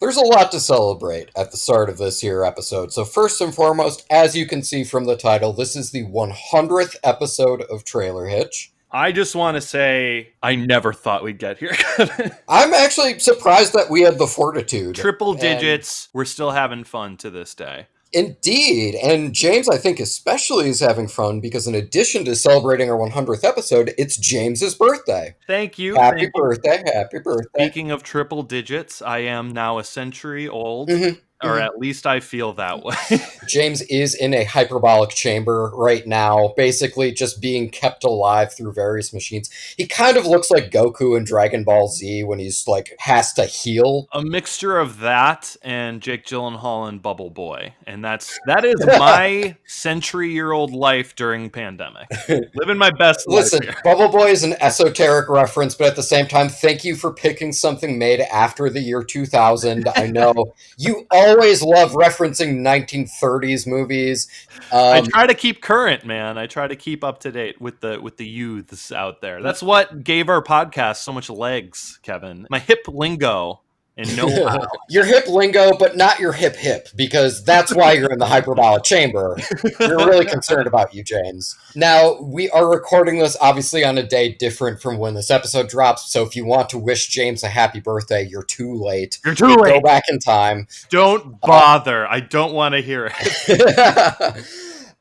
There's a lot to celebrate at the start of this here episode. So first and foremost, as you can see from the title, this is the 100th episode of Trailer Hitch. I just want to say I never thought we'd get here. I'm actually surprised that we had the fortitude. Triple digits. We're still having fun to this day. Indeed. And James, I think especially, is having fun because in addition to celebrating our 100th episode, it's James's birthday. Thank you. Happy birthday. Speaking of triple digits, I am now a century old. Or at least I feel that way. James is in a hyperbolic chamber right now, basically just being kept alive through various machines. He kind of looks like Goku in Dragon Ball Z when he's has to heal. A mixture of that and Jake Gyllenhaal and Bubble Boy. And that is my century-year-old life during pandemic. Living my best life. Listen, Bubble Boy is an esoteric reference, but at the same time, thank you for picking something made after the year 2000. I know you always love referencing 1930s movies. I try to keep current, man. I try to keep up to date with the youths out there. That's what gave our podcast so much legs, Kevin. My hip lingo and know-how. Your hip lingo, but not your hip, because that's why you're in the hyperbolic chamber. We're really concerned about you, James. Now, we are recording this obviously on a day different from when this episode drops, so if you want to wish James a happy birthday, you're too late. You're too late. Go back in time. Don't bother. I don't want to hear it.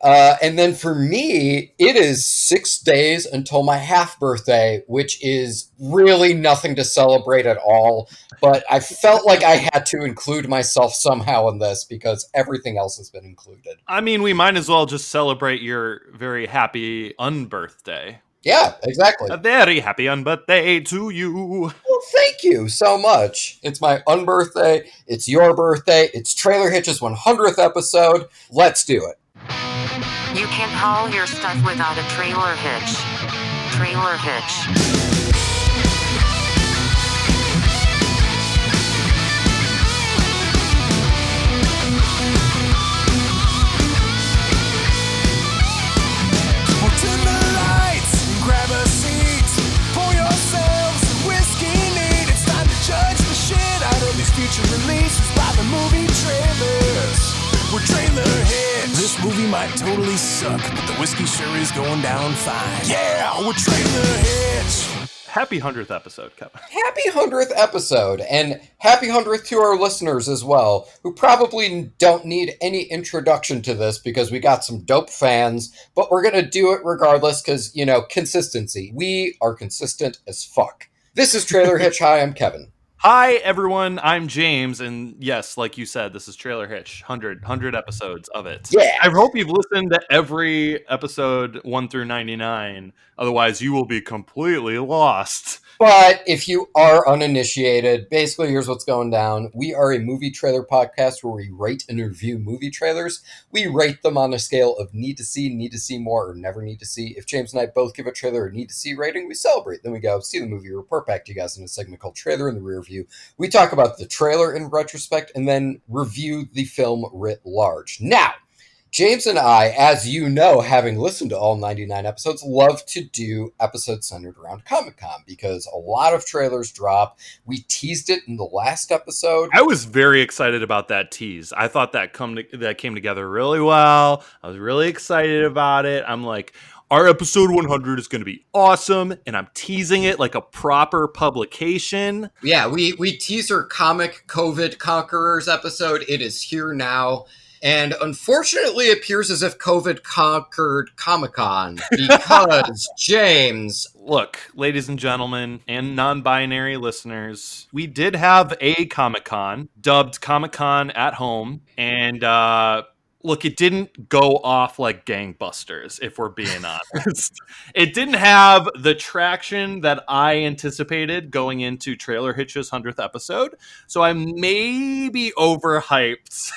And then for me, it is 6 days until my half birthday, which is really nothing to celebrate at all. But I felt like I had to include myself somehow in this because everything else has been included. I mean, we might as well just celebrate your very happy unbirthday. Yeah, exactly. A very happy unbirthday to you. Well, thank you so much. It's my unbirthday. It's your birthday. It's Trailer Hitch's 100th episode. Let's do it. You can't haul your stuff without a trailer hitch. Trailer hitch. Turn the lights, grab a seat, pour yourselves some whiskey neat. It's time to judge the shit out of these future releases by the movie trailers. We're Trailer Hitch. This movie might totally suck, but the whiskey sure is going down fine. Yeah, we're Trailer Hitch. Happy 100th episode, Kevin. Happy 100th episode, and happy 100th to our listeners as well, who probably don't need any introduction to this because we got some dope fans, but we're going to do it regardless because, consistency. We are consistent as fuck. This is Trailer Hitch. Hi, I'm Kevin. Hi, everyone. I'm James, and yes, like you said, this is Trailer Hitch. 100 episodes of it. Yeah. I hope you've listened to every episode 1 through 99. Otherwise, you will be completely lost. But if you are uninitiated, basically here's what's going down. We are a movie trailer podcast where we rate and review movie trailers. We rate them on a scale of need to see more, or never need to see. If James and I both give a trailer a need to see rating, we celebrate. Then we go see the movie, report back to you guys in a segment called Trailer in the Rear View. We talk about the trailer in retrospect and then review the film writ large. Now, James and I, as you know, having listened to all 99 episodes, love to do episodes centered around ComicCon because a lot of trailers drop. We teased it in the last episode. I was very excited about that tease. I thought that came together really well. I was really excited about it. I'm like, our episode 100 is going to be awesome, and I'm teasing it like a proper publication. Yeah, we teased our ComicCOVIDConquerers episode. It is here now. And unfortunately, it appears as if COVID conquered Comic-Con because, James... Look, ladies and gentlemen, and non-binary listeners, we did have a Comic-Con, dubbed Comic-Con at Home, and, look, it didn't go off like gangbusters, if we're being honest. It didn't have the traction that I anticipated going into Trailer Hitch's 100th episode, so I maybe overhyped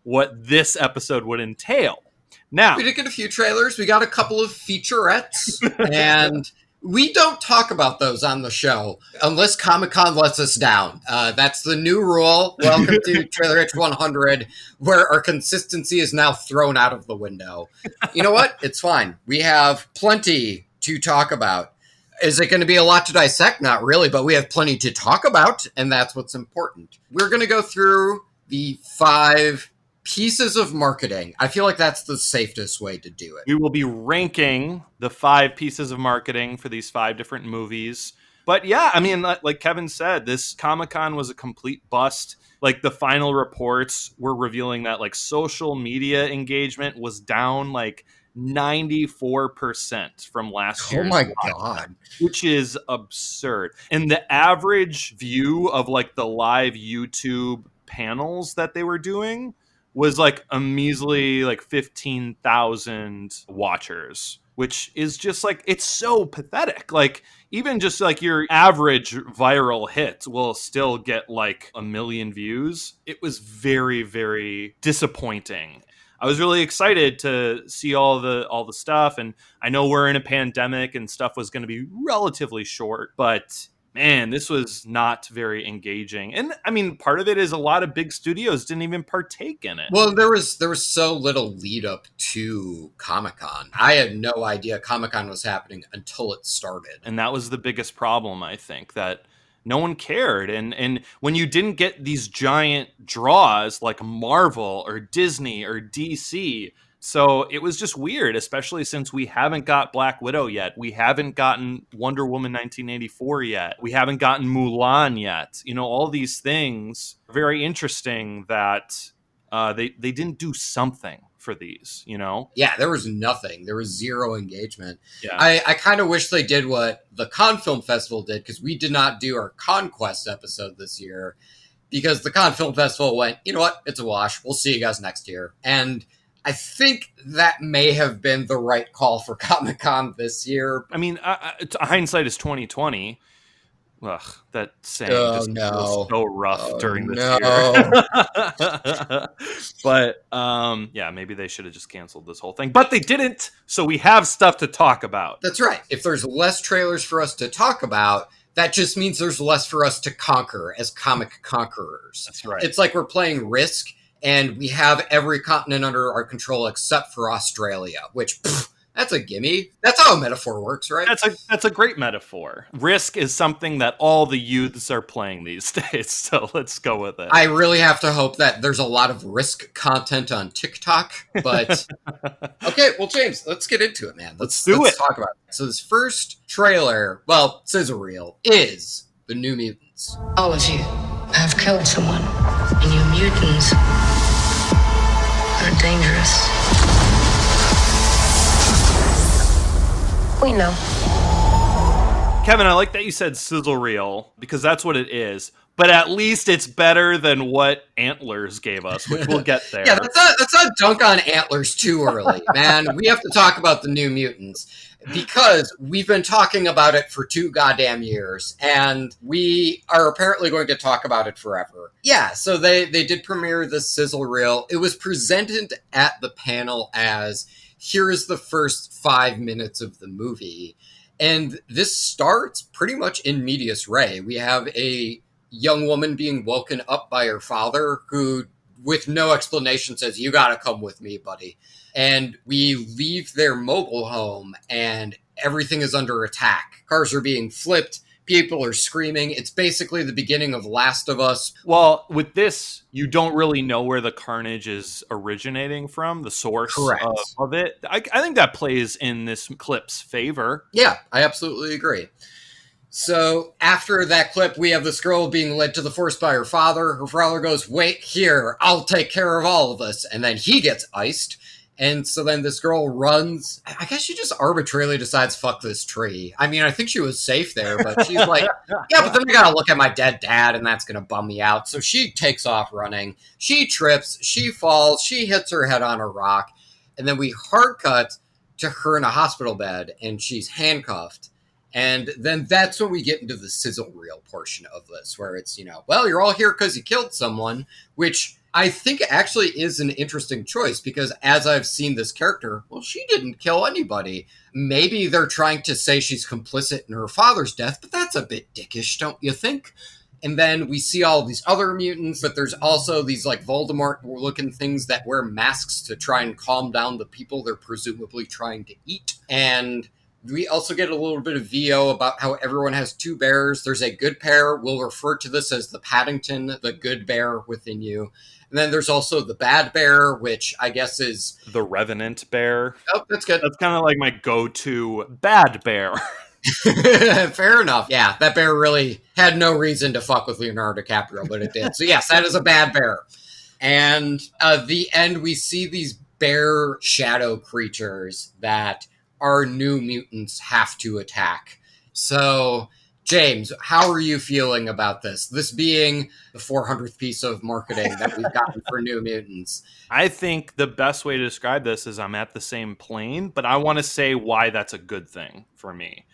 what this episode would entail. Now, we did get a few trailers. We got a couple of featurettes, and we don't talk about those on the show unless Comic-Con lets us down. That's the new rule. Welcome to Trailer Hitch 100, where our consistency is now thrown out of the window. You know what? It's fine. We have plenty to talk about. Is it going to be a lot to dissect? Not really, but we have plenty to talk about, and that's what's important. We're going to go through the 5 pieces of marketing. I feel like that's the safest way to do it. We will be ranking the 5 pieces of marketing for these 5 different movies. But yeah, I mean, like Kevin said, this Comic-Con was a complete bust. Like, the final reports were revealing that like social media engagement was down like 94% from last year's. Oh my God. Which is absurd. And the average view of like the live YouTube panels that they were doing was like a measly like 15,000 watchers, which is just like, it's so pathetic. Like, even just like your average viral hit will still get like 1 million views. It was very, very disappointing. I was really excited to see all the stuff, and I know we're in a pandemic and stuff was going to be relatively short, but man, this was not very engaging. And I mean, part of it is a lot of big studios didn't even partake in it. Well, there was so little lead up to Comic-Con. I had no idea Comic-Con was happening until it started. And that was the biggest problem, I think, that no one cared. And when you didn't get these giant draws like Marvel or Disney or DC, so it was just weird, especially since we haven't got Black Widow yet. We haven't gotten Wonder Woman 1984 yet. We haven't gotten Mulan yet. You know, all these things, very interesting that they didn't do something for these, you know? Yeah, there was nothing. There was zero engagement. Yeah. I kind of wish they did what the Con Film Festival did, because we did not do our Conquest episode this year, because the Con Film Festival went, you know what, it's a wash. We'll see you guys next year. And I think that may have been the right call for Comic-Con this year. I mean, hindsight is 2020. Ugh, that saying was so rough during this year. But yeah, maybe they should have just canceled this whole thing. But they didn't, so we have stuff to talk about. That's right. If there's less trailers for us to talk about, that just means there's less for us to conquer as comic conquerors. That's right. It's like we're playing Risk, and we have every continent under our control except for Australia, which... that's a gimme. That's how a metaphor works, right? That's a great metaphor. Risk is something that all the youths are playing these days, so let's go with it. I really have to hope that there's a lot of Risk content on TikTok, but... Okay, well, James, let's get into it, man. Let's talk about it. So this first trailer, well, sizzle reel, is The New Mutants. All of you have killed someone, and you mutants are dangerous. We know. Kevin, I like that you said sizzle reel, because that's what it is. But at least it's better than what Antlers gave us, which we'll get there. Yeah, that's not dunk on Antlers too early, man. We have to talk about The New Mutants, because we've been talking about it for 2 goddamn years, and we are apparently going to talk about it forever. Yeah, so they did premiere this sizzle reel. It was presented at the panel as... here is the first 5 minutes of the movie. And this starts pretty much in medias res. We have a young woman being woken up by her father, who, with no explanation, says, "You gotta come with me, buddy." And we leave their mobile home, and everything is under attack. Cars are being flipped. People are screaming. It's basically the beginning of Last of Us. Well, with this, you don't really know where the carnage is originating from, the source of it. I think that plays in this clip's favor. Yeah, I absolutely agree. So after that clip, we have this girl being led to the forest by her father. Her father goes, "Wait here, I'll take care of all of us." And then he gets iced. And so then this girl runs. I guess she just arbitrarily decides, fuck this tree. I mean, I think she was safe there, but she's like, yeah, but then I gotta look at my dead dad, and that's gonna bum me out. So she takes off running. She trips. She falls. She hits her head on a rock. And then we hard cut to her in a hospital bed, and she's handcuffed. And then that's when we get into the sizzle reel portion of this, where it's, you know, well, you're all here because you killed someone, which... I think actually is an interesting choice, because as I've seen this character, well, she didn't kill anybody. Maybe they're trying to say she's complicit in her father's death, but that's a bit dickish, don't you think? And then we see all these other mutants, but there's also these like Voldemort-looking things that wear masks to try and calm down the people they're presumably trying to eat. And We also get a little bit of VO about how everyone has two bears. There's a good pair. We'll refer to this as the Paddington, the good bear within you. And then there's also the bad bear, which I guess is... The Revenant bear. Oh, that's good. That's kind of like my go-to bad bear. Fair enough. Yeah, that bear really had no reason to fuck with Leonardo DiCaprio, but it did. So yes, that is a bad bear. And the end, we see these bear shadow creatures that our New Mutants have to attack. So, James, how are you feeling about this? This being the 400th piece of marketing that we've gotten for New Mutants. I think the best way to describe this is I'm at the same plane, but I want to say why that's a good thing for me.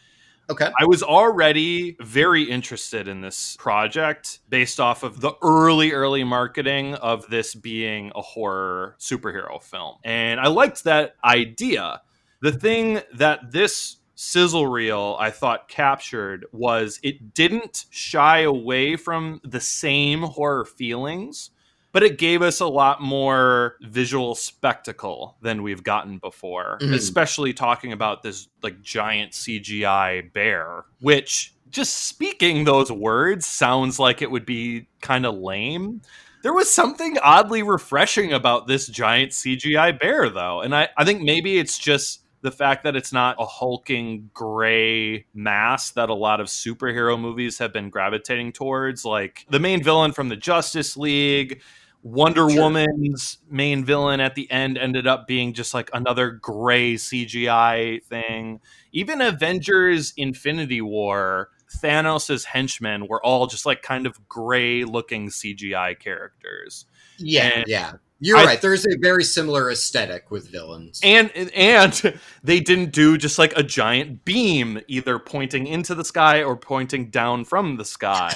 Okay. I was already very interested in this project based off of the early marketing of this being a horror superhero film. And I liked that idea. The thing that this sizzle reel I thought captured was it didn't shy away from the same horror feelings, but it gave us a lot more visual spectacle than we've gotten before, especially talking about this like giant CGI bear, which just speaking those words sounds like it would be kind of lame. There was something oddly refreshing about this giant CGI bear, though. And I think maybe it's just the fact that it's not a hulking gray mass that a lot of superhero movies have been gravitating towards. Like the main villain from the Justice League, Wonder Woman's main villain at the end ended up being just like another gray CGI thing. Even Avengers Infinity War, Thanos' henchmen were all just like kind of gray looking CGI characters. Yeah. You're right. There's a very similar aesthetic with villains. And they didn't do just like a giant beam either pointing into the sky or pointing down from the sky.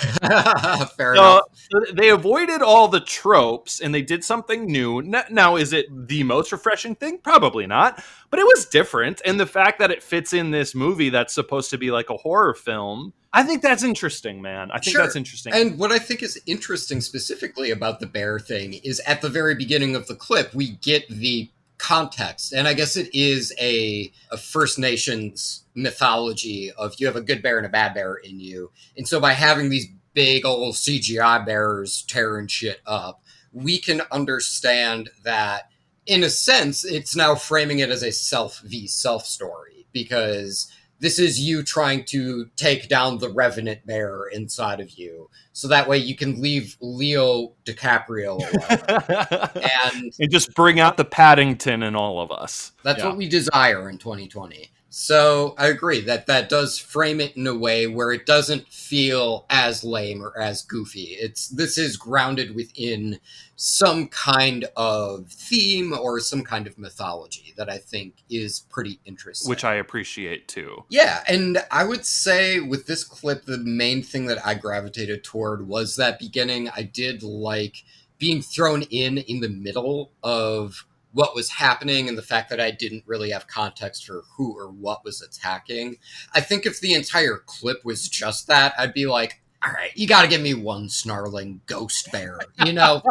Fair enough. So they avoided all the tropes and they did something new. Now, is it the most refreshing thing? Probably not. But it was different. And the fact that it fits in this movie that's supposed to be like a horror film, I think that's interesting, man. I think that's interesting. And what I think is interesting specifically about the bear thing is at the very beginning of the clip, we get the context. And I guess it is a First Nations mythology of you have a good bear and a bad bear in you. And so by having these big old CGI bears tearing shit up, we can understand that, in a sense, it's now framing it as a self v self story, because this is you trying to take down the revenant bear inside of you. So that way you can leave Leo DiCaprio alone. and just bring out the Paddington in all of us. That's what we desire in 2020. So I agree that that does frame it in a way where it doesn't feel as lame or as goofy. This is grounded within some kind of theme or some kind of mythology that I think is pretty interesting. Which I appreciate too. Yeah, and I would say with this clip, the main thing that I gravitated toward was that beginning. I did like being thrown in the middle of what was happening and the fact that I didn't really have context for who or what was attacking. I think if the entire clip was just that, I'd be like, all right, you got to give me one snarling ghost bear, you know?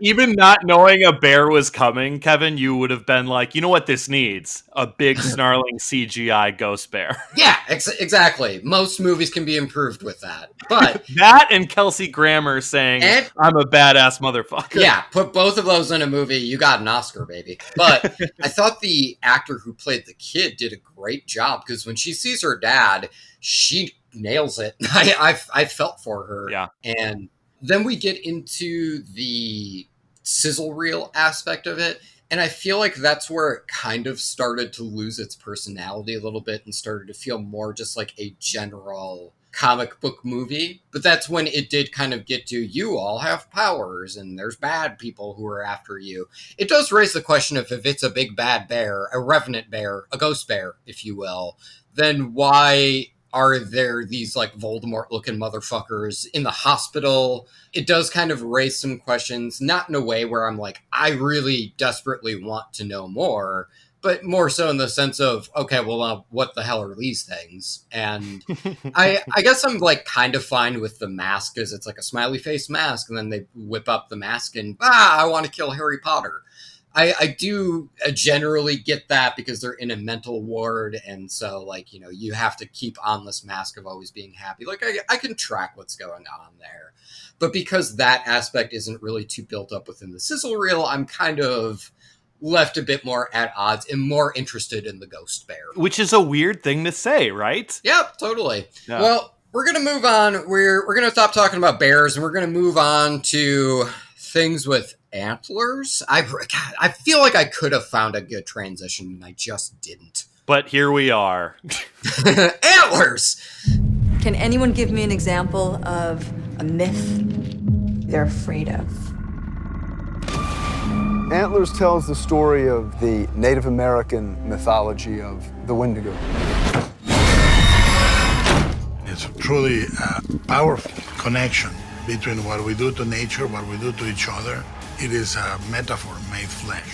Even not knowing a bear was coming, Kevin, you would have been like, you know what this needs? A big snarling CGI ghost bear. Yeah, exactly. Most movies can be improved with that. But that and Kelsey Grammer saying, I'm a badass motherfucker. Yeah, put both of those in a movie, you got an Oscar, baby. But I thought the actor who played the kid did a great job, because when she sees her dad, she nails it. I felt for her. Yeah. And then we get into the sizzle reel aspect of it, and I feel like that's where it kind of started to lose its personality a little bit and started to feel more just like a general comic book movie. But that's when it did kind of get to, you all have powers and there's bad people who are after you. It does raise the question of, if it's a big bad bear, a revenant bear, a ghost bear, if you will, then why are there these like Voldemort looking motherfuckers in the hospital? It does kind of raise some questions, not in a way where I'm like, I really desperately want to know more, but more so in the sense of, okay, well, what the hell are these things? And I guess I'm like kind of fine with the mask, because it's like a smiley face mask, and then they whip up the mask and, I want to kill Harry Potter. I do generally get that because they're in a mental ward, and so, like, you know, you have to keep on this mask of always being happy. Like, I can track what's going on there. But because that aspect isn't really too built up within the sizzle reel, I'm kind of left a bit more at odds and more interested in the Ghost Bear. Which is a weird thing to say, right? Yep, totally. Yeah. Well, we're going to move on. We're going to stop talking about bears, and we're going to move on to things with antlers. I feel like I could have found a good transition, and I just didn't. But here we are. Antlers! Can anyone give me an example of a myth they're afraid of? Antlers tells the story of the Native American mythology of the Wendigo. It's truly a powerful connection between what we do to nature, what we do to each other. It is a metaphor made flesh.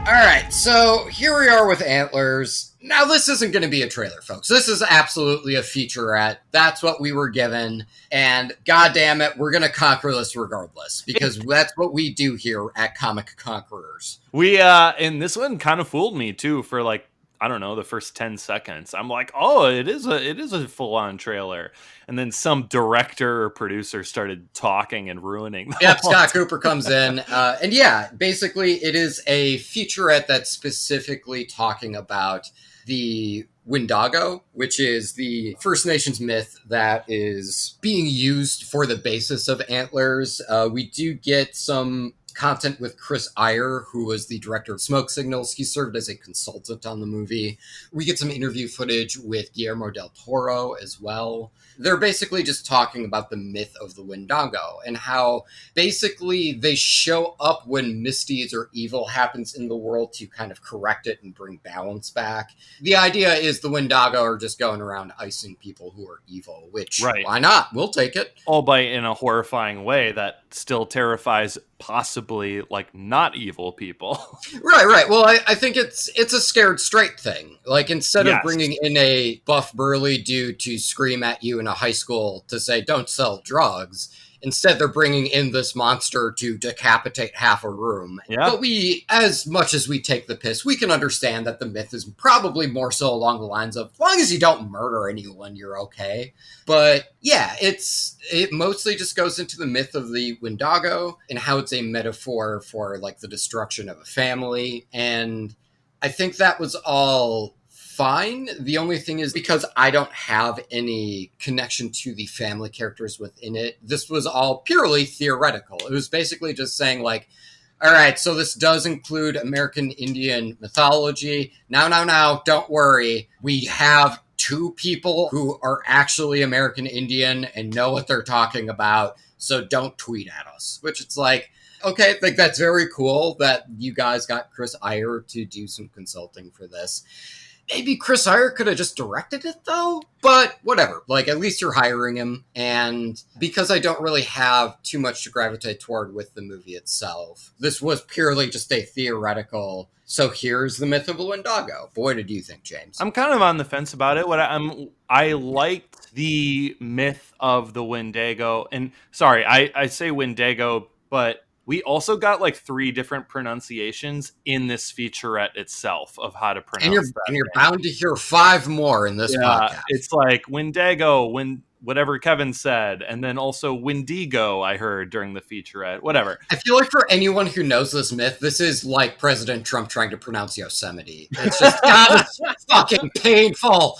All right, so here we are with Antlers. Now, this isn't going to be a trailer, folks. This is absolutely a featurette. That's what we were given. And goddamn it, we're going to conquer this regardless, because that's what we do here at ComicCOVIDConquerers. We, and this one kind of fooled me too for like, I don't know, the first 10 seconds. I'm like, oh, it is a full-on trailer. And then some director or producer started talking and ruining. Yep, Scott Cooper comes in. And yeah, basically it is a featurette that's specifically talking about the Wendigo, which is the First Nations myth that is being used for the basis of Antlers. We do get some content with Chris Iyer, who was the director of Smoke Signals. He served as a consultant on the movie. We get some interview footage with Guillermo del Toro as well. They're basically just talking about the myth of the Wendigo and how basically they show up when misdeeds or evil happens in the world to kind of correct it and bring balance back. The idea is the Wendigo are just going around icing people who are evil, which, right. Why not? We'll take it. Albeit in a horrifying way that still terrifies possibly like not evil people. Right. Well, I think it's a scared straight thing. Like, instead of bringing in a buff burly dude to scream at you in a high school to say don't sell drugs, instead they're bringing in this monster to decapitate half a room. Yeah. But we, as much as we take the piss, we can understand that the myth is probably more so along the lines of, as long as you don't murder anyone, you're okay. But yeah, it mostly just goes into the myth of the Wendigo and how it's a metaphor for like the destruction of a family. And I think that was all fine. The only thing is, because I don't have any connection to the family characters within it, this was all purely theoretical. It was basically just saying like, all right, so this does include American Indian mythology. Now, don't worry. We have two people who are actually American Indian and know what they're talking about, so don't tweet at us. Which it's like, okay, like that's very cool that you guys got Chris Iyer to do some consulting for this. Maybe Chris Iyer could have just directed it, though. But whatever. Like, at least you're hiring him. And because I don't really have too much to gravitate toward with the movie itself, this was purely just a theoretical, so here's the myth of a Wendigo. Boy, did you think, James? I'm kind of on the fence about it. I liked the myth of the Wendigo. And sorry, I say Wendigo, but we also got like 3 different pronunciations in this featurette itself of how to pronounce and you're bound to hear 5 more in this podcast. It's like Wendigo, whatever Kevin said, and then also Wendigo I heard during the featurette, whatever. I feel like for anyone who knows this myth, this is like President Trump trying to pronounce Yosemite. It's just, God, it's fucking painful.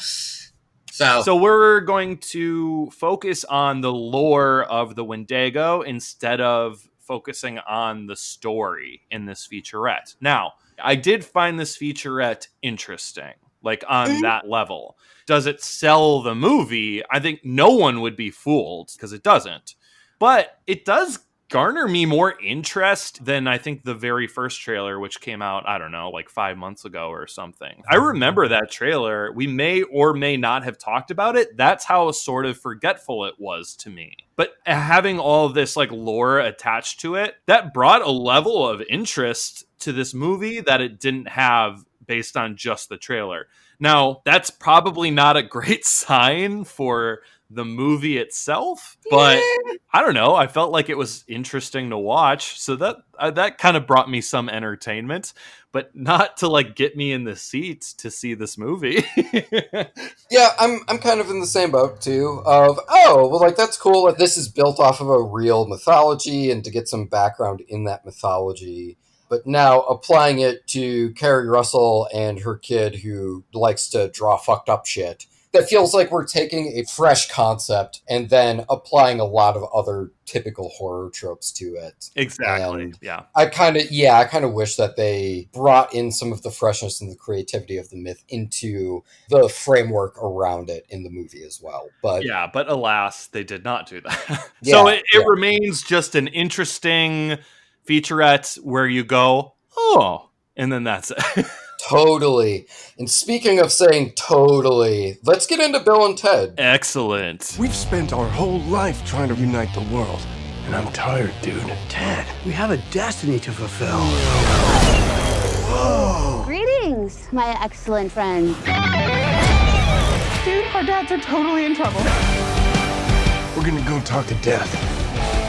So we're going to focus on the lore of the Wendigo instead of focusing on the story in this featurette. Now, I did find this featurette interesting, like on that level. Does it sell the movie? I think no one would be fooled because it doesn't. But it does garner me more interest than I think the very first trailer, which came out, I don't know, like 5 months ago or something. I remember that trailer. We may or may not have talked about it. That's how sort of forgetful it was to me. But having all of this like lore attached to it, that brought a level of interest to this movie that it didn't have based on just the trailer. Now, that's probably not a great sign for the movie itself, but I don't know. I felt like it was interesting to watch, so that kind of brought me some entertainment, but not to like get me in the seats to see this movie. Yeah, I'm kind of in the same boat too. Of well, like that's cool. Like, this is built off of a real mythology, and to get some background in that mythology. But now applying it to Carrie Russell and her kid who likes to draw fucked up shit. That feels like we're taking a fresh concept and then applying a lot of other typical horror tropes to it. Exactly. And yeah. I kind of wish that they brought in some of the freshness and the creativity of the myth into the framework around it in the movie as well. But alas, they did not do that. So it remains just an interesting featurette where you go, oh, and then that's it. Totally. And speaking of saying totally, let's get into Bill and Ted. Excellent. We've spent our whole life trying to unite the world. And I'm tired, dude. Ted, we have a destiny to fulfill. Whoa! Greetings, my excellent friends. Dude, our dads are totally in trouble. We're gonna go talk to Death.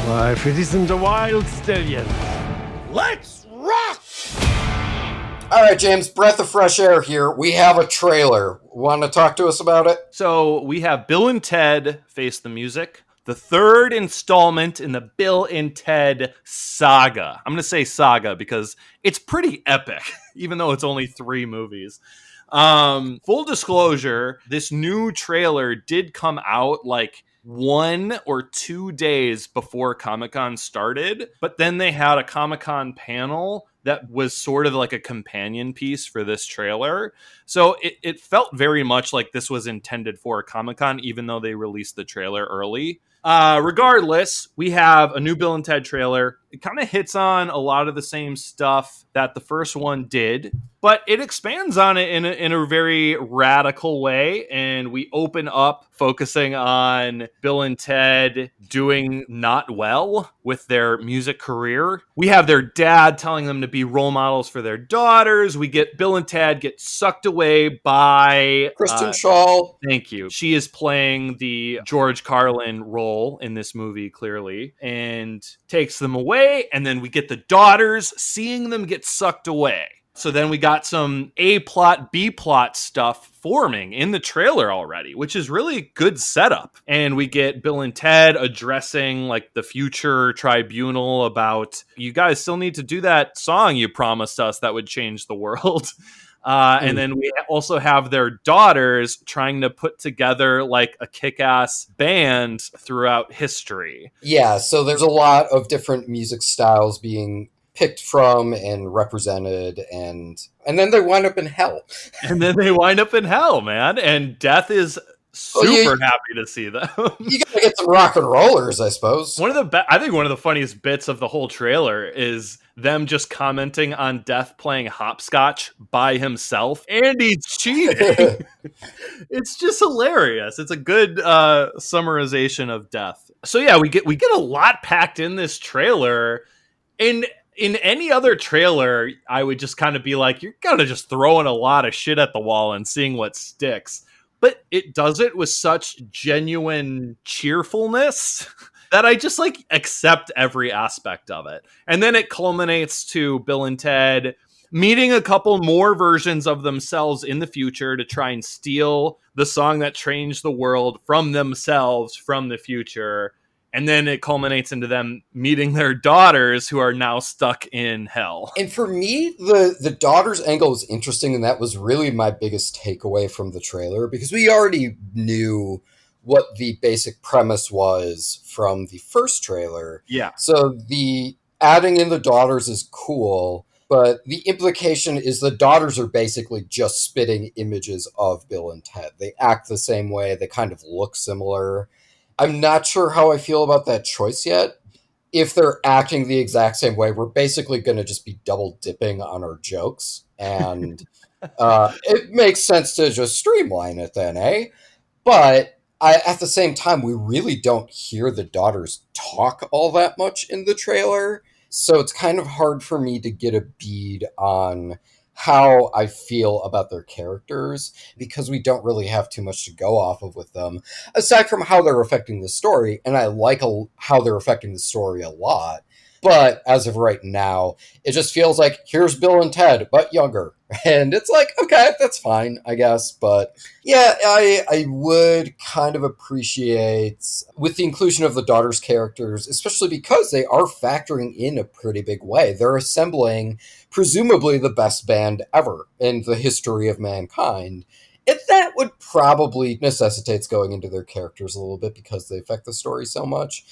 Life, it isn't a wild stallion. Let's rock! All right, James, breath of fresh air here. We have a trailer. Want to talk to us about it? So we have Bill and Ted Face the Music, the third installment in the Bill and Ted saga. I'm going to say saga because it's pretty epic, even though it's only 3 movies. Full disclosure, this new trailer did come out like 1 or 2 days before Comic-Con started, but then they had a Comic-Con panel that was sort of like a companion piece for this trailer. So it felt very much like this was intended for Comic-Con, even though they released the trailer early. Regardless, we have a new Bill and Ted trailer. It kind of hits on a lot of the same stuff that the first one did, but it expands on it in a very radical way. And we open up focusing on Bill and Ted doing not well with their music career. We have their dad telling them to be role models for their daughters. We get Bill and Ted get sucked away by Kristen Schaal. Thank you. She is playing the George Carlin role in this movie, clearly, and takes them away. And then we get the daughters seeing them get sucked away. So then we got some A plot, B plot stuff forming in the trailer already, which is really good setup. And we get Bill and Ted addressing like the future tribunal about, you guys still need to do that song you promised us that would change the world. And then we also have their daughters trying to put together like a kick-ass band throughout history. Yeah, so there's a lot of different music styles being picked from and represented, and then they wind up in hell. Man. And Death is super happy to see them. You gotta get some rock and rollers, I suppose. I think one of the funniest bits of the whole trailer is them just commenting on Death playing hopscotch by himself, and he's cheating. It's just hilarious. It's a good summarization of Death. So yeah, we get a lot packed in this trailer. In any other trailer, I would just kind of be like, you're kind of just throwing a lot of shit at the wall and seeing what sticks. But it does it with such genuine cheerfulness that I just like accept every aspect of it. And then it culminates to Bill and Ted meeting a couple more versions of themselves in the future to try and steal the song that changed the world from themselves from the future. And then it culminates into them meeting their daughters who are now stuck in hell. And for me, the daughter's angle was interesting, and that was really my biggest takeaway from the trailer, because we already knew what the basic premise was from the first trailer. Yeah. So the adding in the daughters is cool, but the implication is the daughters are basically just spitting images of Bill and Ted. They act the same way. They kind of look similar. I'm not sure how I feel about that choice yet. If they're acting the exact same way, we're basically going to just be double dipping on our jokes. And it makes sense to just streamline it then, eh? But at the same time, we really don't hear the daughters talk all that much in the trailer. So it's kind of hard for me to get a bead on how I feel about their characters, because we don't really have too much to go off of with them, aside from how they're affecting the story, and I like how they're affecting the story a lot. But as of right now, it just feels like, here's Bill and Ted, but younger. And it's like, okay, that's fine, I guess. But yeah, I would kind of appreciate, with the inclusion of the daughter's characters, especially because they are factoring in a pretty big way. They're assembling presumably the best band ever in the history of mankind. And that would probably necessitates going into their characters a little bit because they affect the story so much.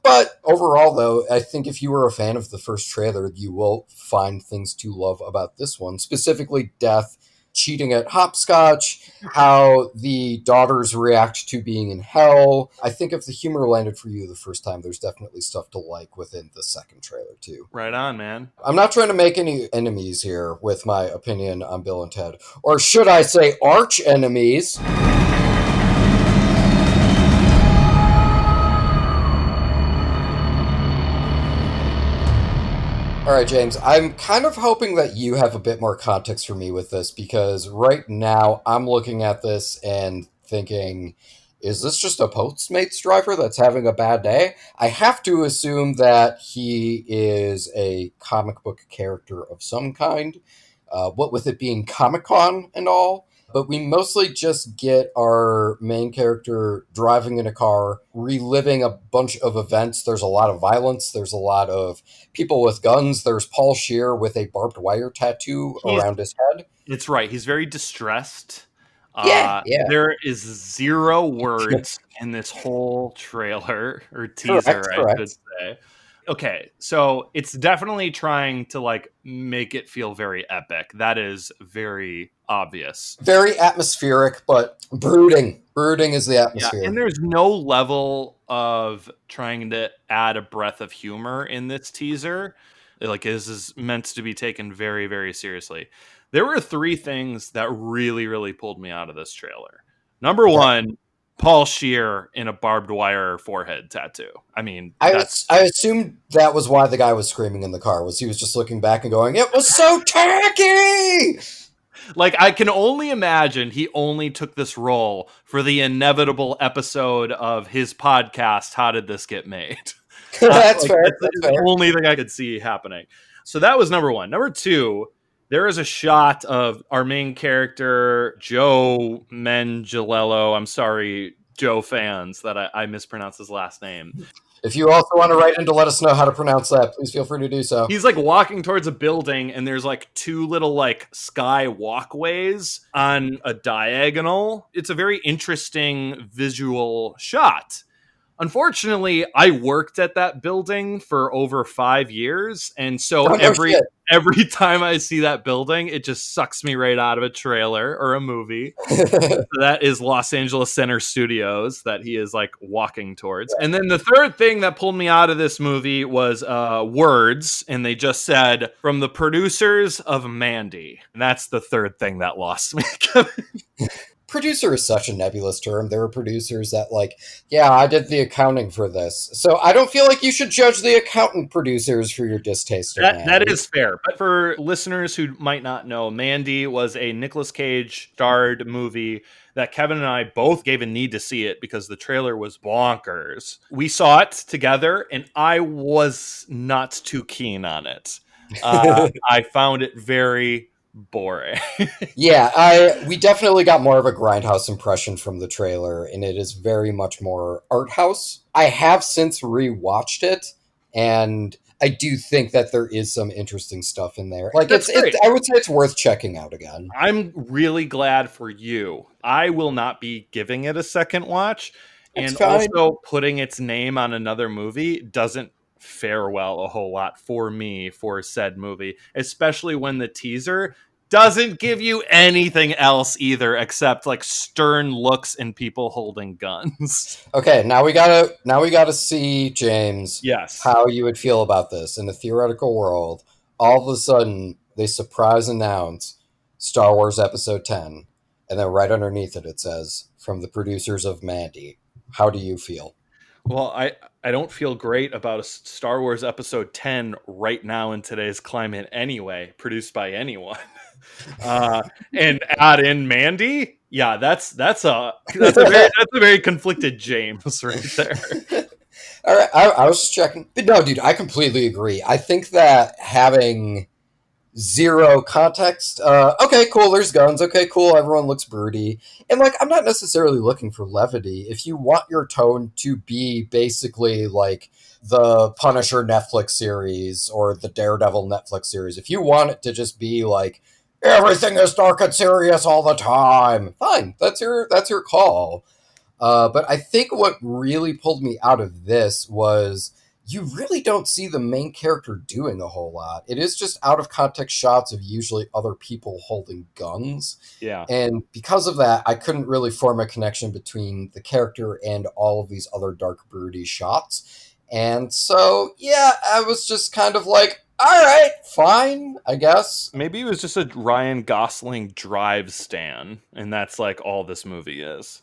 But overall, though, I think if you were a fan of the first trailer, you will find things to love about this one. Specifically, Death cheating at hopscotch, how the daughters react to being in hell. I think if the humor landed for you the first time, there's definitely stuff to like within the second trailer, too. Right on, man. I'm not trying to make any enemies here with my opinion on Bill and Ted. Or should I say arch enemies? All right, James, I'm kind of hoping that you have a bit more context for me with this, because right now I'm looking at this and thinking, is this just a Postmates driver that's having a bad day? I have to assume that he is a comic book character of some kind, what with it being Comic-Con and all. But we mostly just get our main character driving in a car, reliving a bunch of events. There's a lot of violence. There's a lot of people with guns. There's Paul Scheer with a barbed wire tattoo around his head. It's right. He's very distressed. Yeah. There is 0 words in this whole trailer or teaser, Correct. I should say. Okay, so it's definitely trying to like make it feel very epic. That is very obvious. Very atmospheric, but brooding. Brooding is the atmosphere. Yeah, and there's no level of trying to add a breath of humor in this teaser. Like, this is meant to be taken very, very seriously. There were 3 things that really, really pulled me out of this trailer. Number 1, Paul Scheer in a barbed wire forehead tattoo. I mean, I assumed that was why the guy was screaming in the car, was he was just looking back and going, it was so tacky! Like, I can only imagine he only took this role for the inevitable episode of his podcast, How Did This Get Made? That's fair. That's the only thing I could see happening. So that was number 1. Number 2, there is a shot of our main character, Joe Manganiello. I'm sorry, Joe fans, that I mispronounced his last name. If you also want to write in to let us know how to pronounce that, please feel free to do so. He's like walking towards a building, and there's like 2 little like sky walkways on a diagonal. It's a very interesting visual shot. Unfortunately, I worked at that building for over 5 years, and so every time I see that building, it just sucks me right out of a trailer or a movie. So that is Los Angeles Center Studios that he is like walking towards. And then the third thing that pulled me out of this movie was words, and they just said, from the producers of Mandy. And that's the third thing that lost me. Producer is such a nebulous term. There are producers that like, yeah, I did the accounting for this. So I don't feel like you should judge the accountant producers for your distaste of Mandy. That is fair. But for listeners who might not know, Mandy was a Nicolas Cage starred movie that Kevin and I both gave a need to see it because the trailer was bonkers. We saw it together, and I was not too keen on it. I found it very boring. Yeah, we definitely got more of a grindhouse impression from the trailer, and it is very much more art house. I have since rewatched it, and I do think that there is some interesting stuff in there. Like, I would say it's worth checking out again. I'm really glad for you. I will not be giving it a second watch, and also putting its name on another movie doesn't fare well a whole lot for me for said movie, especially when the teaser doesn't give you anything else either except like stern looks and people holding guns. Okay, now we gotta see, James, yes, how you would feel about this in a theoretical world. All of a sudden they surprise announce Star Wars Episode 10, and then right underneath it says, from the producers of Mandy. How do you feel? Well, I don't feel great about a Star Wars Episode 10 right now in today's climate anyway, produced by anyone. and add in Mandy. Yeah, that's a very conflicted James right there. All right, I was just checking. But no, dude, I completely agree. I think that having zero context, okay, cool, there's guns, okay, cool, everyone looks broody. And, like, I'm not necessarily looking for levity. If you want your tone to be basically like the Punisher Netflix series or the Daredevil Netflix series, if you want it to just be like, everything is dark and serious all the time, fine, that's your call. But I think what really pulled me out of this was you really don't see the main character doing a whole lot. It is just out of context shots of usually other people holding guns. Yeah. And because of that, I couldn't really form a connection between the character and all of these other dark, broody shots. And so, yeah, I was just kind of like, all right, fine, I guess. Maybe it was just a Ryan Gosling drive stan, and that's like all this movie is.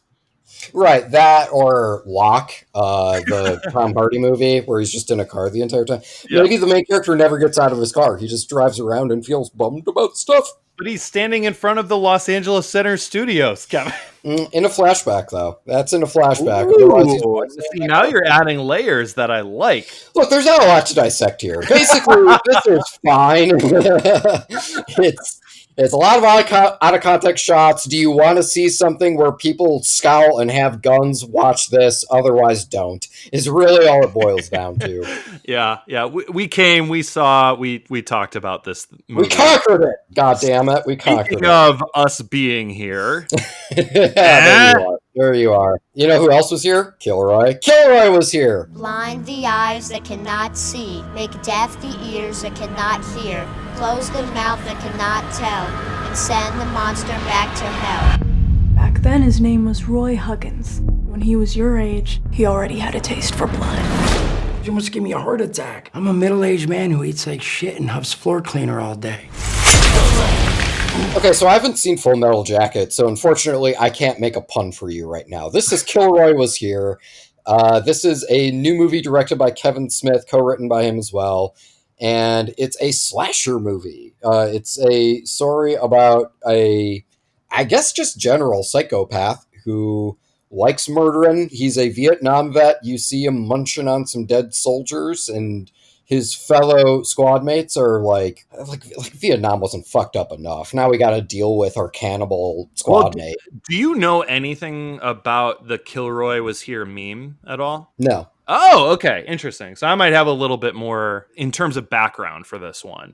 Right, that or Locke, the Tom Hardy movie where he's just in a car the entire time. Yeah. Maybe the main character never gets out of his car. He just drives around and feels bummed about stuff. But he's standing in front of the Los Angeles Center studios, Kevin. In a flashback, though. That's in a flashback. Ooh, see, now you're adding layers that I like. Look, there's not a lot to dissect here. Basically, this is fine. It's a lot of out of context shots. Do you want to see something where people scowl and have guns? Watch this. Otherwise, don't. Is really all it boils down to. Yeah. We came, we saw, we talked about this movie. We conquered it. God damn it. We conquered Speaking it. of us being here. There you are. You know who else was here? Kilroy. Kilroy was here. Blind the eyes that cannot see, make deaf the ears that cannot hear, close the mouth that cannot tell, and send the monster back to hell. Back then, his name was Roy Huggins. When he was your age, he already had a taste for blood. You almost gave me a heart attack. I'm a middle-aged man who eats like shit and huffs floor cleaner all day. Okay, so I haven't seen Full Metal Jacket, so unfortunately I can't make a pun for you right now. This is Kilroy Was Here. This is a new movie directed by Kevin Smith, co-written by him as well, and it's a slasher movie. It's a story about I guess just general psychopath who likes murdering. He's a Vietnam vet. You see him munching on some dead soldiers, and his fellow squad mates are like Vietnam wasn't fucked up enough. Now we got to deal with our cannibal squad mate. Do you know anything about the Kilroy Was Here meme at all? No. Oh, okay. Interesting. So I might have a little bit more in terms of background for this one.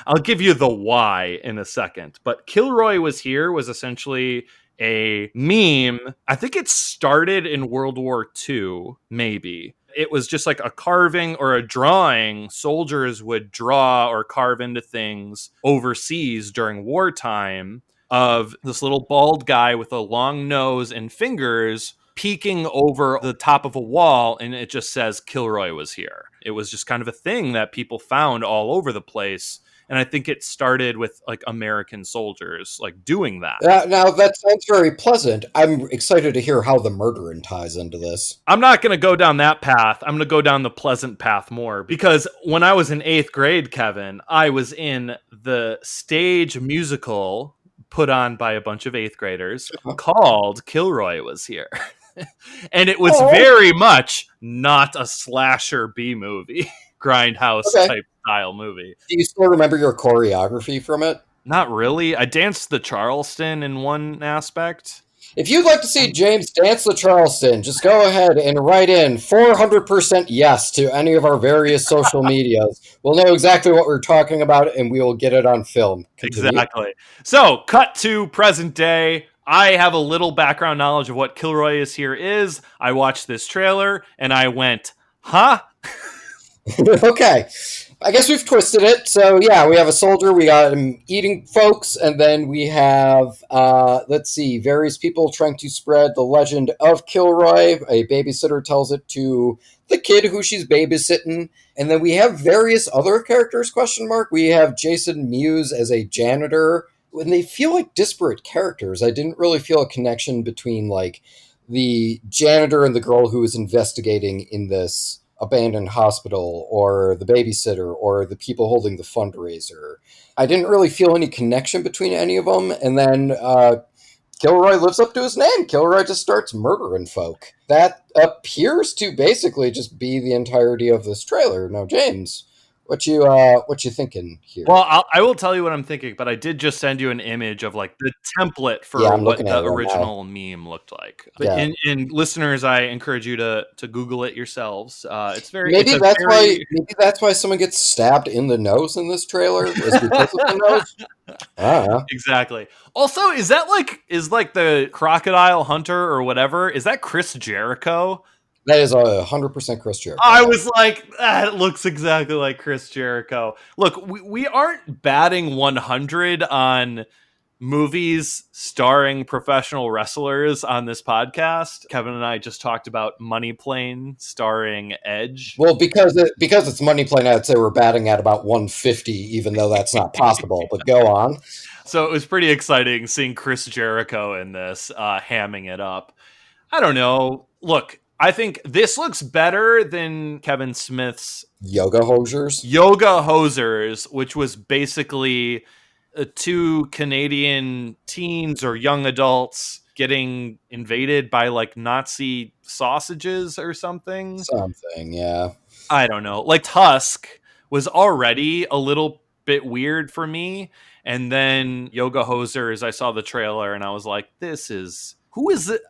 I'll give you the why in a second. But Kilroy Was Here was essentially a meme. I think it started in World War II, maybe. It was just like a carving or a drawing soldiers would draw or carve into things overseas during wartime of this little bald guy with a long nose and fingers peeking over the top of a wall, and it just says Kilroy Was Here. It was just kind of a thing that people found all over the place. And I think it started with like American soldiers like doing that. Now that sounds very pleasant. I'm excited to hear how the murdering ties into this. I'm not going to go down that path. I'm going to go down the pleasant path more, because when I was in 8th grade, Kevin, I was in the stage musical put on by a bunch of 8th graders called Kilroy Was Here. And it was very much not a slasher B movie, grindhouse type style movie. Do you still remember your choreography from it? Not really. I danced the Charleston in one aspect. If you'd like to see James dance the Charleston, just go ahead and write in 400% yes to any of our various social medias. We'll know exactly what we're talking about, and we will get it on film. Continue. Exactly. So, cut to present day. I have a little background knowledge of what Kilroy Is Here is. I watched this trailer, and I went, huh? Okay. I guess we've twisted it. So, yeah, we have a soldier. We got him eating folks. And then we have, various people trying to spread the legend of Kilroy. A babysitter tells it to the kid who she's babysitting. And then we have various other characters, ? We have Jason Mewes as a janitor. When they feel like disparate characters, I didn't really feel a connection between, like, the janitor and the girl who was investigating in this abandoned hospital or the babysitter or the people holding the fundraiser. I didn't really feel any connection between any of them. And then Kilroy lives up to his name. Kilroy just starts murdering folk. That appears to basically just be the entirety of this trailer. Now, James, what you thinking here? Well, I will tell you what I'm thinking, but I did just send you an image of like the template for what the original meme looked like. But in listeners, I encourage you to Google it yourselves. It's very maybe that's why someone gets stabbed in the nose in this trailer is because of the nose. Exactly. Also, is the crocodile hunter or whatever? Is that Chris Jericho? That is 100% Chris Jericho. I was like, it looks exactly like Chris Jericho. Look, we aren't batting 100 on movies starring professional wrestlers on this podcast. Kevin and I just talked about Money Plane starring Edge. Well, because it's Money Plane, I'd say we're batting at about 150, even though that's not possible. But go on. So it was pretty exciting seeing Chris Jericho in this, hamming it up. I don't know. Look, I think this looks better than Kevin Smith's Yoga Hosers, which was basically two Canadian teens or young adults getting invaded by like Nazi sausages or something. Yeah. I don't know. Like Tusk was already a little bit weird for me. And then Yoga Hosers, I saw the trailer and I was like, who is it?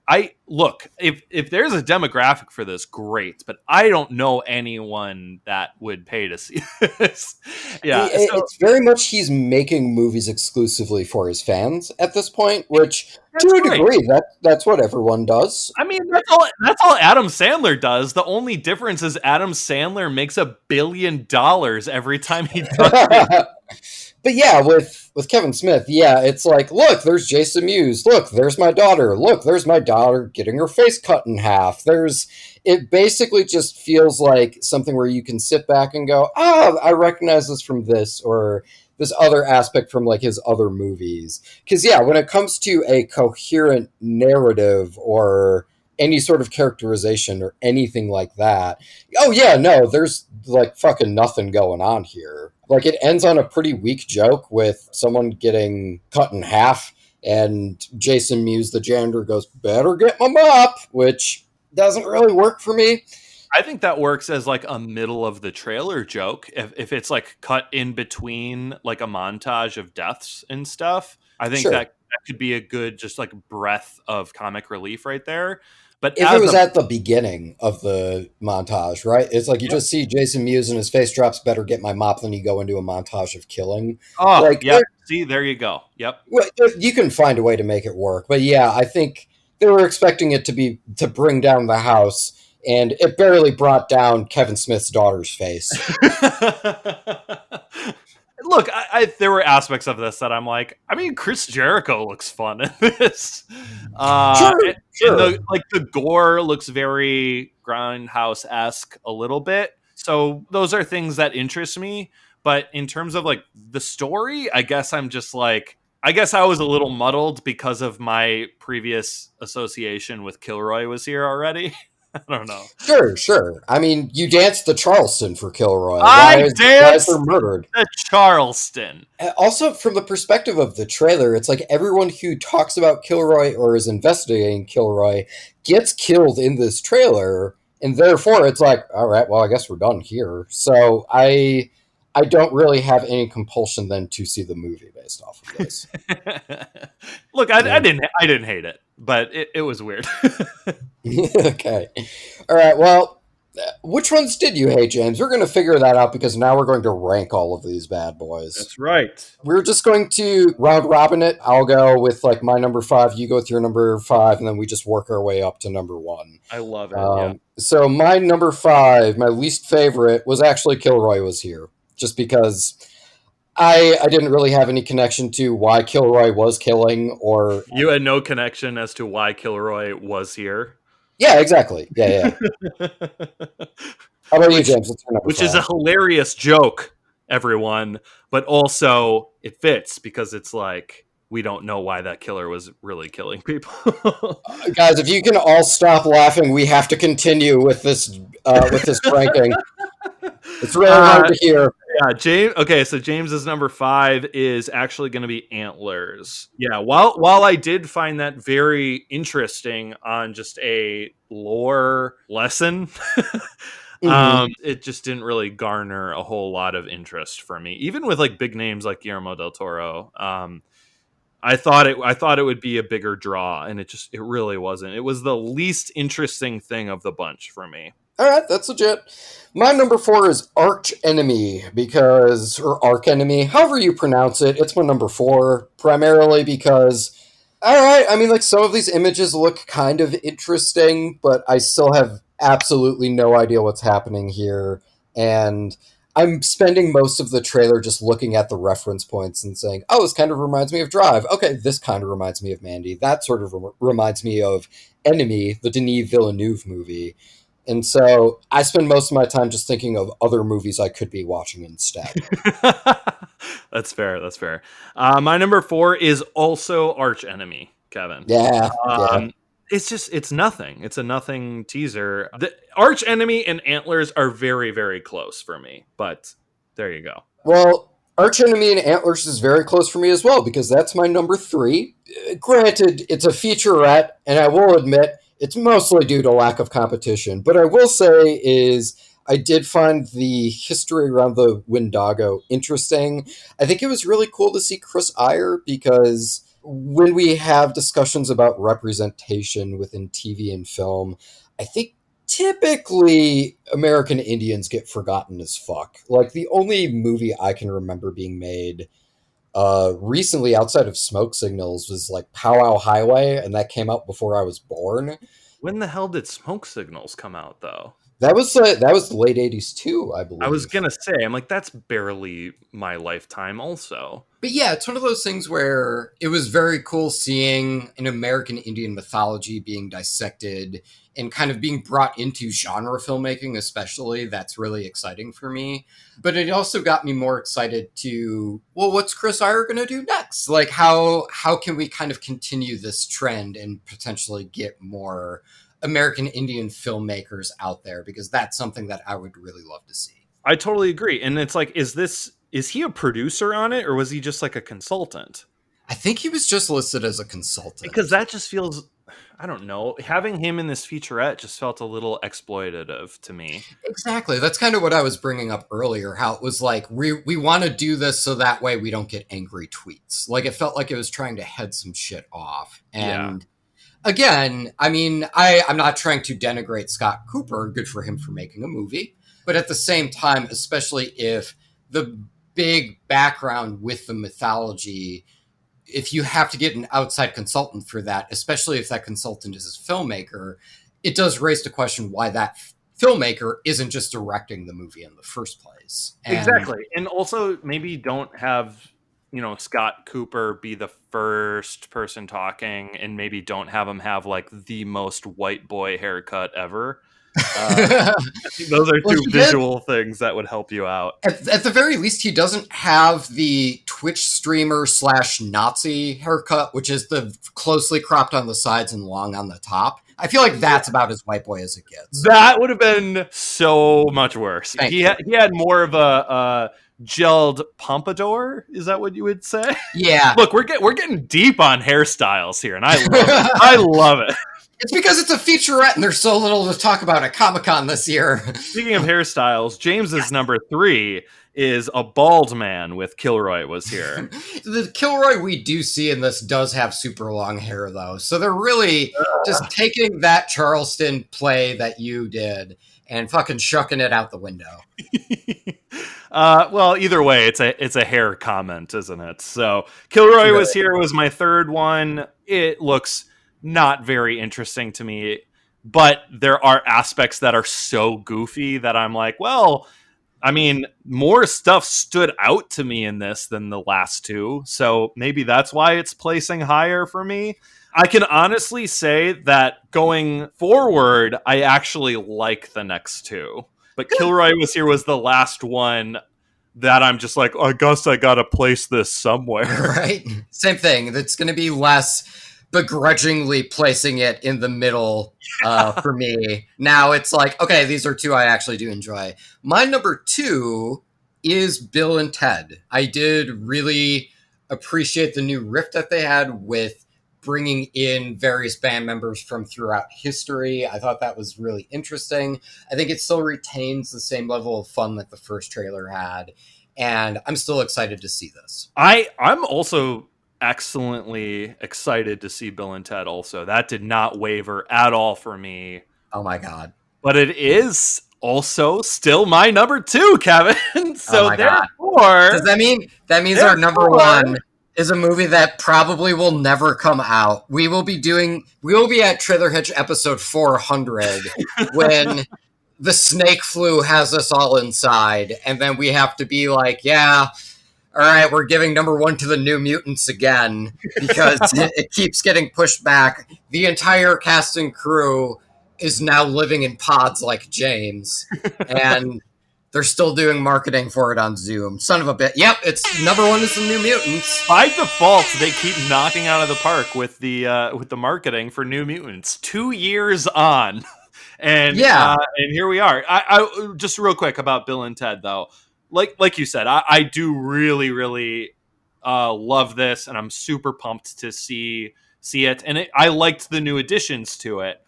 If there's a demographic for this, great. But I don't know anyone that would pay to see this. Yeah, it's very much he's making movies exclusively for his fans at this point, which to a degree, that's what everyone does. I mean, that's all Adam Sandler does. The only difference is Adam Sandler makes $1 billion every time he does it. But yeah, with Kevin Smith, yeah, it's like, look, there's Jason Mewes. Look, there's my daughter. Look, there's my daughter getting her face cut in half. It basically just feels like something where you can sit back and go, I recognize this from this or this other aspect from like his other movies. Because yeah, when it comes to a coherent narrative or any sort of characterization or anything like that, oh yeah, no, there's like fucking nothing going on here. Like, it ends on a pretty weak joke with someone getting cut in half, and Jason Mewes, the janitor, goes, better get my mop, which doesn't really work for me. I think that works as, like, a middle of the trailer joke. If it's, like, cut in between, like, a montage of deaths and stuff, I think that could be a good, just, like, breath of comic relief right there. But if it was at the beginning of the montage, right? It's like you just see Jason Mewes and his face drops, better get my mop, then you go into a montage of killing. Oh, like, yeah. See, there you go. Yep. Well, you can find a way to make it work. But yeah, I think they were expecting it to bring down the house, and it barely brought down Kevin Smith's daughter's face. Look, there were aspects of this that I'm like, I mean, Chris Jericho looks fun in this. Sure. And the gore looks very Grindhouse-esque a little bit. So those are things that interest me. But in terms of like the story, I guess I'm just like, I guess I was a little muddled because of my previous association with Kilroy Was Here already. I don't know. Sure. I mean, you danced the Charleston for Kilroy. I danced murdered. The Charleston. Also, from the perspective of the trailer, it's like everyone who talks about Kilroy or is investigating Kilroy gets killed in this trailer, and therefore it's like, all right, well, I guess we're done here. So I don't really have any compulsion then to see the movie based off of this. Look, I didn't hate it, but it was weird. Okay. All right. Well, which ones did you hate, James? We're going to figure that out because now we're going to rank all of these bad boys. That's right. We're just going to round robin it. I'll go with like my number 5. You go with your number 5, and then we just work our way up to number 1. I love it. Yeah. So my number 5, my least favorite, was actually Kilroy Was Here. Just because I didn't really have any connection to why Kilroy was killing, or... You had no connection as to why Kilroy was here? Yeah, exactly. Yeah. How about you, James? What's your number 5? Is a hilarious joke, everyone, but also it fits because it's like, we don't know why that killer was really killing people. Guys, if you can all stop laughing, we have to continue with this ranking. It's really hard to hear. Yeah, James. Okay, so James's number 5 is actually going to be Antlers. Yeah, while I did find that very interesting on just a lore lesson, it just didn't really garner a whole lot of interest for me. Even with like big names like Guillermo del Toro, I thought it would be a bigger draw, and it really wasn't. It was the least interesting thing of the bunch for me. All right, that's legit. My number 4 is Archenemy, or Archenemy, however you pronounce it. It's my number 4, primarily because, all right, I mean, like, some of these images look kind of interesting, but I still have absolutely no idea what's happening here, and I'm spending most of the trailer just looking at the reference points and saying, oh, this kind of reminds me of Drive. Okay, this kind of reminds me of Mandy. That sort of reminds me of Enemy, the Denis Villeneuve movie. And so I spend most of my time just thinking of other movies I could be watching instead. That's fair. My number 4 is also Archenemy, Kevin. Yeah. It's nothing. It's a nothing teaser. The Archenemy and Antlers are very, very close for me, but there you go. Well, Archenemy and Antlers is very close for me as well, because that's my number 3. Granted, it's a featurette, and I will admit, it's mostly due to lack of competition. But I will say is I did find the history around the Wendigo interesting. I think it was really cool to see Chris Iyer, because when we have discussions about representation within TV and film, I think typically American Indians get forgotten as fuck. Like, the only movie I can remember being made recently outside of Smoke Signals was like Powwow Highway, and that came out before I was born. When the hell did Smoke Signals come out, though? That was the late 80s too, I believe. I was gonna say, I'm like, that's barely my lifetime also. But yeah, it's one of those things where it was very cool seeing an American Indian mythology being dissected and kind of being brought into genre filmmaking, especially. That's really exciting for me. But it also got me more excited to, well, what's Chris Iyer going to do next? Like, how can we kind of continue this trend and potentially get more American Indian filmmakers out there? Because that's something that I would really love to see. I totally agree. And it's like, is he a producer on it, or was he just like a consultant? I think he was just listed as a consultant. Because that just feels, I don't know, having him in this featurette just felt a little exploitative to me. Exactly. That's kind of what I was bringing up earlier, how it was like, we want to do this so that way we don't get angry tweets. Like, it felt like it was trying to head some shit off. And again, I mean, I'm not trying to denigrate Scott Cooper. Good for him for making a movie. But at the same time, especially if the big background with the mythology, if you have to get an outside consultant for that, especially if that consultant is a filmmaker, it does raise the question why that filmmaker isn't just directing the movie in the first place. Exactly. And also maybe don't have, Scott Cooper be the first person talking, and maybe don't have him have like the most white boy haircut ever. I think those are two visual things that would help you out. At the very least, he doesn't have the Twitch streamer / Nazi haircut, which is the closely cropped on the sides and long on the top. I feel like that's about as white boy as it gets. That would have been so much worse. He had more of a gelled pompadour. Is that what you would say? Yeah. Look, we're getting deep on hairstyles here, and I love it. I love it. It's because it's a featurette and there's so little to talk about at Comic-Con this year. Speaking of hairstyles, James's number 3 is a bald man with Kilroy Was Here. The Kilroy we do see in this does have super long hair, though. So they're really just taking that Charleston play that you did and fucking shucking it out the window. Well, either way, it's a hair comment, isn't it? So Kilroy Was Here was my 3rd one. It looks not very interesting to me, but there are aspects that are so goofy that I'm like, well, I mean, more stuff stood out to me in this than the last 2, so maybe that's why it's placing higher for me. I can honestly say that going forward, I actually like the next 2, but Kilroy Was Here was the last one that I'm just like, I guess I gotta place this somewhere. Right? Same thing. That's going to be less begrudgingly placing it in the middle for me. Now it's like, okay, these are two I actually do enjoy. My number 2 is Bill and Ted. I did really appreciate the new riff that they had with bringing in various band members from throughout history. I thought that was really interesting. I think it still retains the same level of fun that the first trailer had. And I'm still excited to see this. I'm also excellently excited to see Bill and Ted also. That did not waver at all for me. Oh my God. But it is also still my number 2, Kevin. So therefore, does that means our number 1 is a movie that probably will never come out. We will be at Trailer Hitch episode 400 when the snake flu has us all inside, and then we have to be like, yeah, all right, we're giving number 1 to the New Mutants again because it keeps getting pushed back. The entire cast and crew is now living in pods like James, and they're still doing marketing for it on Zoom. Son of a bitch. Yep, it's number 1 is the New Mutants. By default, they keep knocking out of the park with the marketing for New Mutants. 2 years on. And and here we are. I just real quick about Bill and Ted, though. Like you said, I do really, really love this, and I'm super pumped to see it. And I liked the new additions to it,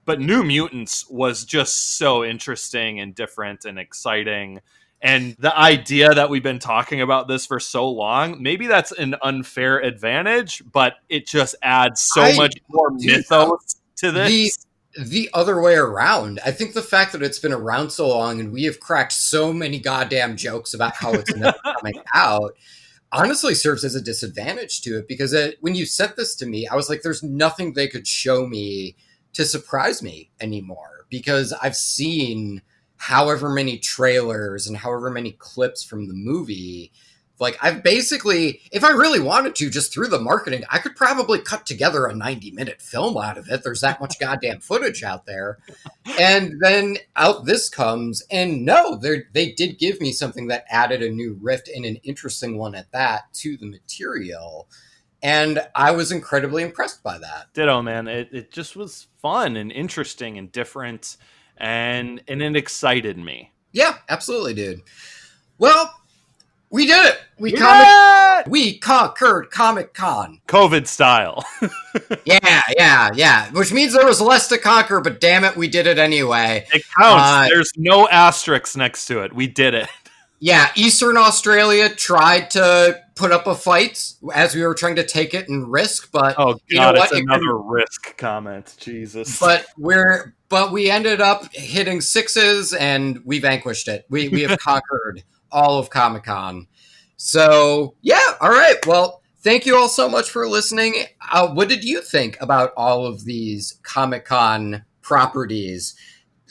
but New Mutants was just so interesting and different and exciting. And the idea that we've been talking about this for so long, maybe that's an unfair advantage, but it just adds so much more mythos to this. The other way around. I think the fact that it's been around so long and we have cracked so many goddamn jokes about how it's never coming out honestly serves as a disadvantage to it, because when you sent this to me, I was like, there's nothing they could show me to surprise me anymore, because I've seen however many trailers and however many clips from the movie. Like, I've basically, if I really wanted to, just through the marketing, I could probably cut together a 90-minute film out of it. There's that much goddamn footage out there. And then out this comes, and no, they did give me something that added a new riff, and an interesting one at that, to the material. And I was incredibly impressed by that. Ditto, man. It just was fun and interesting and different, and it excited me. Yeah, absolutely, dude. Well, we did it. We conquered ComicCon. COVID style. Yeah. Which means there was less to conquer, but damn it, we did it anyway. It counts. There's no asterisks next to it. We did it. Yeah, Eastern Australia tried to put up a fight as we were trying to take it and risk, but oh god, you know what? It's another risk comment. Jesus. But we ended up hitting 6s, and we vanquished it. We have conquered all of Comic-Con. So yeah, all right. Well, thank you all so much for listening. What did you think about all of these Comic-Con properties?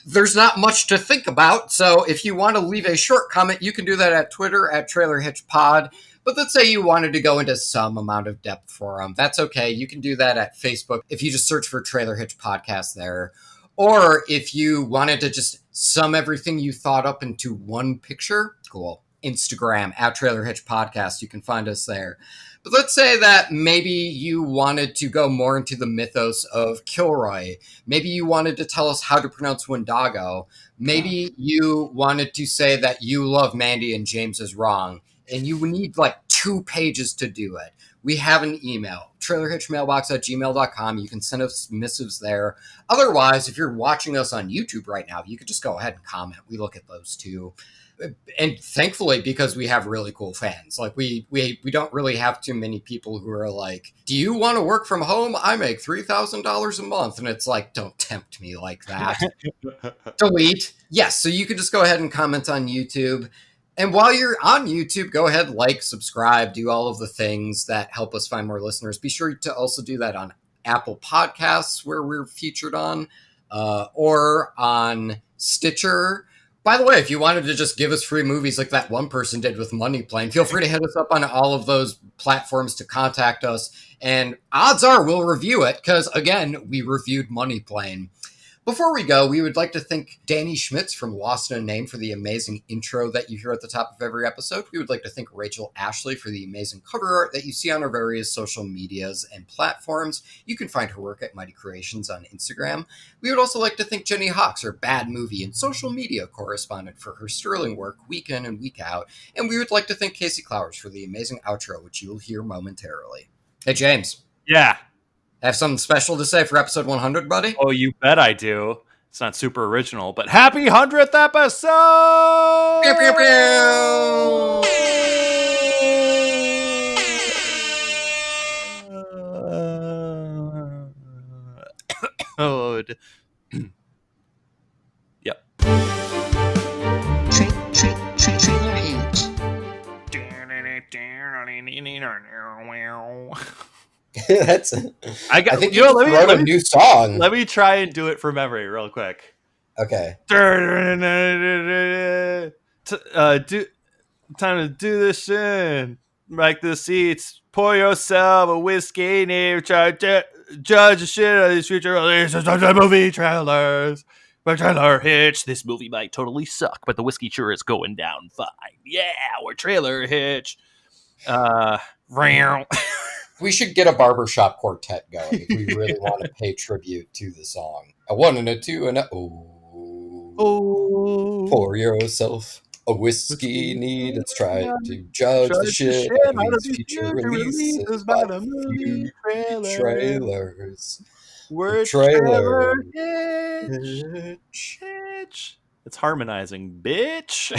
There's not much to think about, so if you want to leave a short comment, you can do that at Twitter at TrailerHitchPod. But let's say you wanted to go into some amount of depth for them. That's okay. You can do that at Facebook if you just search for Trailer Hitch Podcast there. Or if you wanted to just sum everything you thought up into one picture, cool. Instagram at Trailer Hitch Podcast. You can find us there. But let's say that maybe you wanted to go more into the mythos of Kilroy. Maybe you wanted to tell us how to pronounce Wendigo. Maybe you wanted to say that you love Mandy and James is wrong. And you need like 2 pages to do it. We have an email, trailerhitchmailbox@gmail.com. You can send us missives there. Otherwise, if you're watching us on YouTube right now, you could just go ahead and comment. We look at those too. And thankfully, because we have really cool fans, like we don't really have too many people who are like, do you want to work from home? I make $3,000 a month. And it's like, don't tempt me like that. Delete. Yes. So you could just go ahead and comment on YouTube. And while you're on YouTube, go ahead, like, subscribe, do all of the things that help us find more listeners. Be sure to also do that on Apple Podcasts, where we're featured on, or on Stitcher. By the way, if you wanted to just give us free movies like that one person did with Money Plane, feel free to hit us up on all of those platforms to contact us. And odds are we'll review it because, again, we reviewed Money Plane. Before we go, we would like to thank Danny Schmitz from Lost in a Name for the amazing intro that you hear at the top of every episode. We would like to thank Rachel Ashley for the amazing cover art that you see on our various social medias and platforms. You can find her work at Mighty Creations on Instagram. We would also like to thank Jenny Hawks, our bad movie and social media correspondent, for her sterling work week in and week out. And we would like to thank Casey Clowers for the amazing outro, which you will hear momentarily. Hey, James. Yeah. Have something special to say for episode 100, buddy? Oh, you bet I do. It's not super original, but happy 100th episode! Pew, pew, pew! Oh, yep. Trailer Hitch. That's. I think you know, wrote a new song. Let me try and do it from memory, real quick. Okay. Time to do this shit. Like the seats. Pour yourself a whiskey. Try to judge the shit of these future releases of the movie trailers. We're Trailer Hitch. This movie might totally suck, but the whiskey sure is going down fine. Yeah, we're Trailer Hitch. We should get a barbershop quartet going if we really want to pay tribute to the song. A 1 and a 2 and a oh. Pour yourself a whiskey need. Let's try to judge the shit out of these future releases by the movie trailers. We're Trailer Hitch. It's harmonizing, bitch.